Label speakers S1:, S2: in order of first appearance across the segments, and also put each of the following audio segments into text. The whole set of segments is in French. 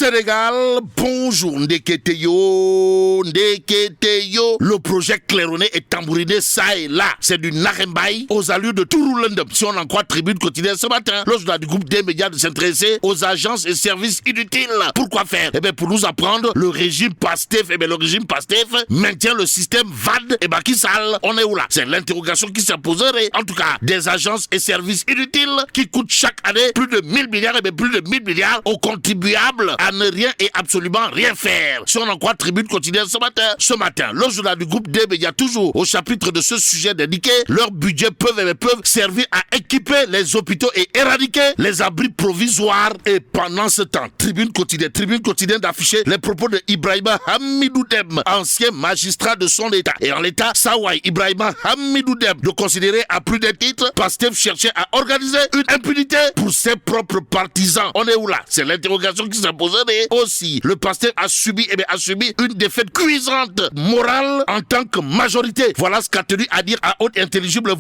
S1: Sénégal, bonjour, Ndeketeyo. Le projet claironné et tambouriné ça et là. C'est du Narembaï aux allures de Touroulendem. Si on en croit Tribune quotidienne ce matin, le journal du groupe des médias de s'intéresser aux agences et services inutiles. Pourquoi faire? Eh bien, pour nous apprendre, le régime Pastef, le régime Pastef maintient le système VAD et Macky Sall. On est où là? C'est l'interrogation qui s'imposerait. En tout cas, des agences et services inutiles qui coûtent chaque année plus de 1000 milliards, plus de 1000 milliards aux contribuables à ne rien et absolument rien faire. Si on en croit Tribune quotidienne ce matin, le journal du groupe des médias toujours au chapitre de ce sujet d'indiquer leurs budgets peuvent servir à équiper les hôpitaux et éradiquer les abris provisoires. Et pendant ce temps, Tribune quotidienne d'afficher les propos de Ibrahima Hamidou Dème, ancien magistrat de son état. Et en l'état, Sawai Ibrahima Hamidou Dème, de considérer à plus d'un titre, Pastef cherchait à organiser une impunité pour ses propres partisans. On est où là? C'est l'interrogation qui s'imposerait aussi. Le Pastef a subi une défaite cuisante morale en tant que majorité. Voilà ce qu'a tenu à dire à haute et intelligible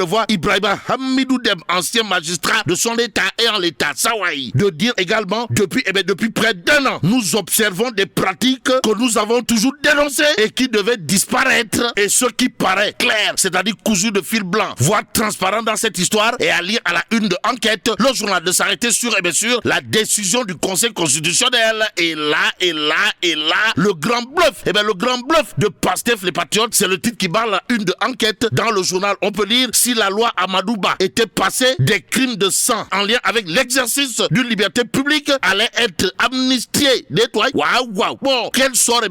S1: voix Ibrahima Hamidou Dème, ancien magistrat de son état et en l'état. Sawai de dire également depuis près d'un an, nous observons des pratiques que nous avons toujours dénoncées et qui devaient disparaître. Et ce qui paraît clair, c'est-à-dire cousu de fil blanc, voire transparent dans cette histoire, et à lire à la une de Enquête, le journal de s'arrêter sur la décision du Conseil constitutionnel. Et là, le grand bluff. Le grand bluff de Pastef les Patriotes, c'est le titre qui barre la une de Enquête. Dans le journal, on peut lire: si la loi Amadouba était passée, des crimes de sang en lien avec l'exercice d'une liberté publique allaient être amnistiés. Nettoyés. Waouh. Bon, quel sort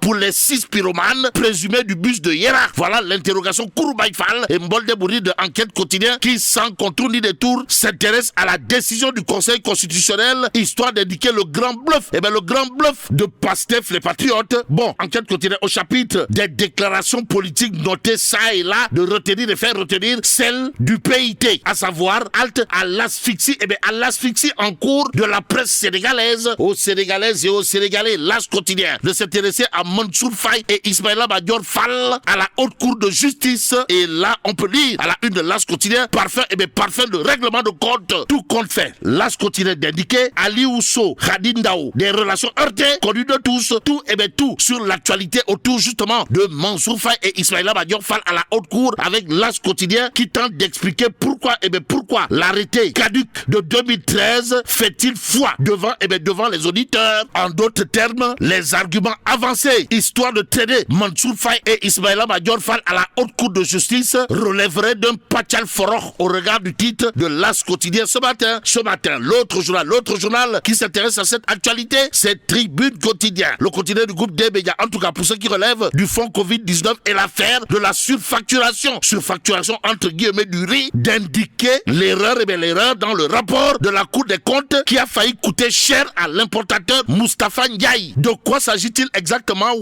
S1: pour les 6 pyromanes présumés du bus de Yera? Voilà l'interrogation Kouroubaïfal et Mboldebouri de Enquête quotidien qui, sans contour ni détour, s'intéresse à la décision du Conseil constitutionnel, histoire d'indiquer le grand bluff. Le grand bluff de Pastef les Patriotes. Bon, Enquête quotidienne au chapitre des déclarations politiques notées ça et là, de faire retenir celle du PIT, à savoir halte à l'asphyxie, à l'asphyxie en cours de la presse sénégalaise, aux Sénégalaises et aux Sénégalais. L'As quotidien de s'intéresser à Mansour Faye et Ismaïla Madior Fall à la haute cour de justice. Et là, on peut lire à la une de l'As quotidien: parfum de règlement de compte, tout compte fait. L'As quotidien d'indiquer Ali Ousso, Khadin Dao, des relations heurtées connues de tous, tout sur l'actualité autour justement de Mansour Faye et Ismaïla Madior Fall à la haute cour, avec l'As quotidien qui tente d'expliquer pourquoi l'arrêté caduc de 2013 fait-il foi devant les auditeurs. En d'autres termes, les arguments avancés histoire de traîner Mansour Faye et Ismaïla Madior Fall à la haute cour de justice relèveraient d'un pachal foroch au regard du titre de l'As quotidien ce matin. L'autre journal qui s'intéresse à cette actualité, c'est Tribune quotidien, le quotidien du groupe des médias. En tout cas, pour ce qui relève du fonds Covid-19 et l'affaire de la surfacturation entre guillemets du riz, d'indiquer l'erreur dans le rapport de la Cour des comptes qui a failli coûter cher à l'importateur Moustapha Ndiaye. De quoi s'agit-il exactement?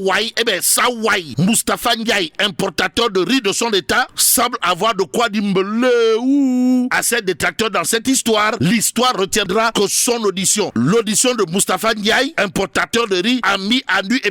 S1: Moustapha Ndiaye, importateur de riz de son état, semble avoir de quoi dimbeler à ses détracteurs dans cette histoire. L'histoire retiendra que son audition de Moustapha Ndiaye, importateur de riz, a mis à nu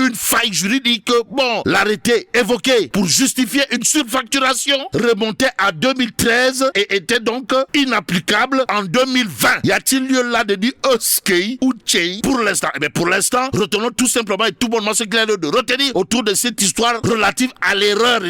S1: une faille juridique. Bon, l'arrêté évoqué pour justifier une surfacturation remontait à 2013 et était donc inapplicable en 2020. Y a-t-il lieu là de dire Oskei ou Tchei pour l'instant? Pour l'instant, retenons tout simplement et tout bonnement ce qu'il y a de retenir autour de cette histoire relative à l'erreur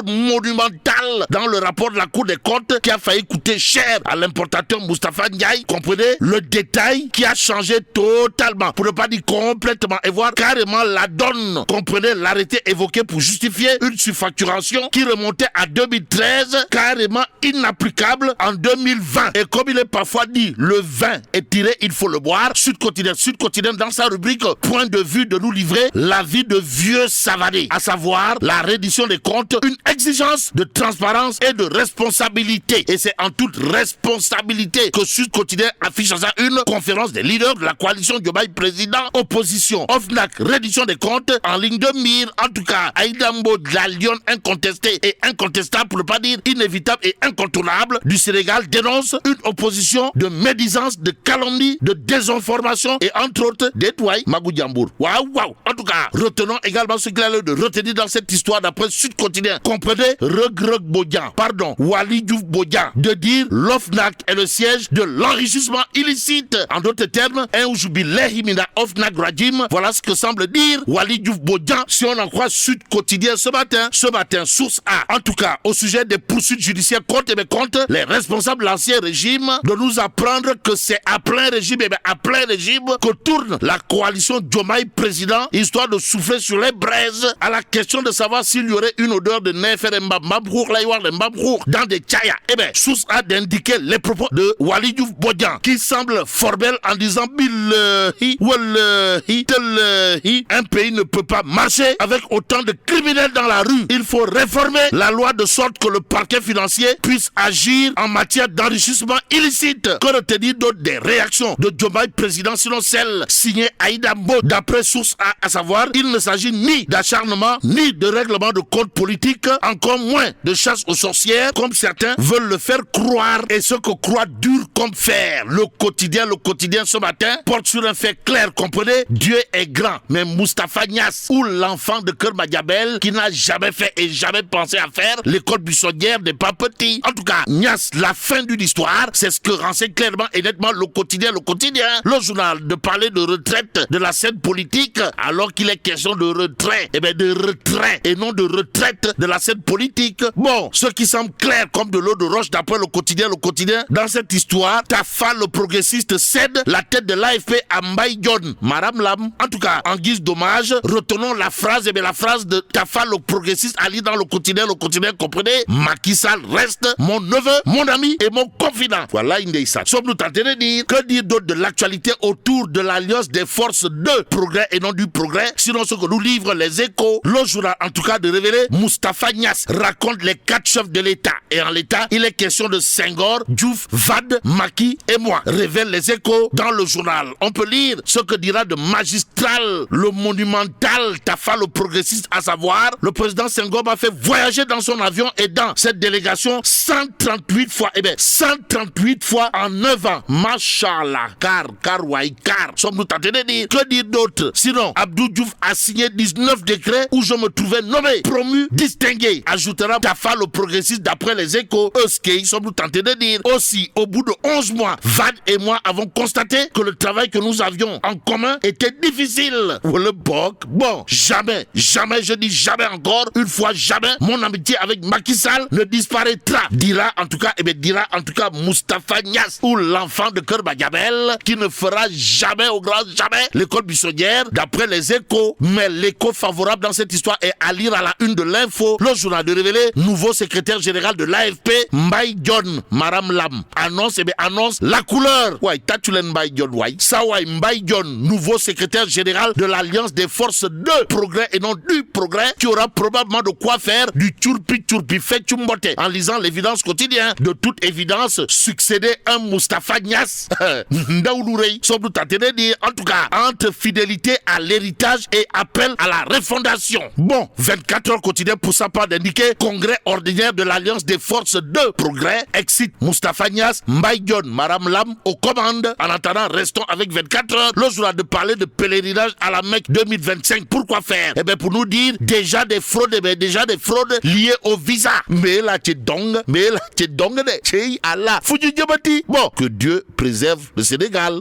S1: monumentale dans le rapport de la Cour des comptes qui a failli coûter cher à l'importateur Moustapha Ndiaye. Comprenez le détail qui a changé totalement, pour ne pas dire complètement, et voir carrément la donne. Comprenez l'arrêté évoqué pour justifier une surfacturation qui remontait à 2013, carrément inapplicable en 2020. Et comme il est parfois dit, le vin est tiré, il faut le boire. Sud quotidien dans sa rubrique point de vue de nous livrer l'avis de vieux Savané, à savoir la reddition des comptes, une exigence de transparence et de responsabilité. Et c'est en toute responsabilité que Sud quotidien affiche dans sa une conférence des leaders de la coalition Diomaye président opposition. OFNAC, reddition des comptes en ligne de mire. En tout cas, Aïdambo de la Lyon incontesté et incontestable, pour ne pas dire inévitable et incontournable, du Sénégal dénonce une opposition de médisance, de calomnie, de désinformation et entre autres d'étoiles Magou Diambour. Waouh. En tout cas, retenons également ce qu'il y a de retenir dans cette histoire d'après Sud quotidien. Comprenez Wali Diouf Bodian de dire l'OFNAC est le siège de l'enrichissement illicite illicite. En d'autres termes, un jubilee mina ofnag rajim. Voilà ce que semble dire Waly Diouf Bodian, si on en croit Sud Quotidien ce matin. Ce matin, source A. En tout cas, au sujet des poursuites judiciaires contre les responsables de l'ancien régime, de nous apprendre que c'est à plein régime, que tourne la coalition Diomaye président, histoire de souffler sur les braises à la question de savoir s'il y aurait une odeur de nefer dans des tchaya. Eh bien, source A d'indiquer les propos de Waly Diouf Bodian, qui semble fort belle en disant billahi, wallahi, tallahi, un pays ne peut pas marcher avec autant de criminels dans la rue. Il faut réformer la loi de sorte que le parquet financier puisse agir en matière d'enrichissement illicite. Que retenir d'autre des réactions de Diomaye président, sinon celle signée Aïda Mbodj, d'après source A, à savoir, il ne s'agit ni d'acharnement, ni de règlement de compte politique, encore moins de chasse aux sorcières, comme certains veulent le faire croire. Et ce que croire dur comme fer. Le quotidien ce matin porte sur un fait clair, comprenez, Dieu est grand, mais Moustapha Niasse, ou l'enfant de Keur Madiabel, qui n'a jamais fait et jamais pensé à faire l'école buissonnière n'est pas petit. En tout cas, Niasse, la fin d'une histoire, c'est ce que renseigne clairement et nettement le quotidien, le journal, de parler de retraite de la scène politique, alors qu'il est question de retrait, de retrait et non de retraite de la scène politique. Bon, ce qui semble clair comme de l'eau de roche d'après le quotidien, dans cette histoire, Tafa le progressiste cède la tête de l'AFP à Mbaye Dione, Maram Lam. En tout cas, en guise d'hommage, retenons la phrase, la phrase de Tafa le progressiste à lire dans le quotidien, comprenez, Macky Sall reste mon neveu, mon ami et mon confident. Voilà Indeissa. Sommes-nous tentés de dire, que dire d'autre de l'actualité autour de l'alliance des forces de progrès et non du progrès, sinon ce que nous livrent les Échos. Le journal, en tout cas, de révéler, Moustapha Niasse raconte les 4 chefs de l'État. Et en l'État, il est question de Senghor, Diouf, Wade, Macky et moi. Révèle les Échos dans le journal. On peut lire ce que dira de magistral, le monumental Tafa le progressiste, à savoir, le président Senghor m'a fait voyager dans son avion et dans cette délégation 138 fois. 138 fois en 9 ans. Machallah. Car. Sommes-nous tentés de dire, que dire d'autre? Sinon, Abdou Diouf a signé 19 décrets où je me trouvais nommé, promu, distingué. Ajoutera Tafa le progressiste d'après les Échos. Euskei, sommes-nous tentés de dire. Aussi, au bout de 11 mois, Wade et moi avons constaté que le travail que nous avions en commun était difficile. Le boc. Bon, jamais, je dis jamais encore, une fois jamais, mon amitié avec Macky Sall ne disparaîtra. Dira en tout cas Moustapha Niasse, ou l'enfant de Keur Madiabel, qui ne fera jamais, au grand jamais, l'école buissonnière, d'après les Échos. Mais l'écho favorable dans cette histoire est à lire à la une de l'Info. Le journal de révéler, nouveau secrétaire général de l'AFP, Mbaye Dione, Maram Lam, annonce la couleur. Ouais, Tatulen Mbaye Dione, ouais. Sawai Mbaye Dione, nouveau secrétaire général de l'Alliance des forces de progrès et non du progrès, qui aura probablement de quoi faire du tchourpi fait chumbote. En lisant l'évidence quotidienne, de toute évidence, succéder un Moustapha Niasse. Ndaoulourei, sommes-nous tentés de dire, en tout cas, entre fidélité à l'héritage et appel à la refondation. Bon, 24 heures quotidien pour sa part d'indiquer congrès ordinaire de l'Alliance des forces de progrès, excite Moustapha Niasse, Mbaye Dione, Maram Lam aux commandes. En attendant, restons avec 24 heures. Le journal de parler de pèlerinage à la Mecque 2025. Pourquoi faire? Pour nous dire déjà des fraudes liées au visa. Mais là, tu dong, Allah. Bon, que Dieu préserve le Sénégal.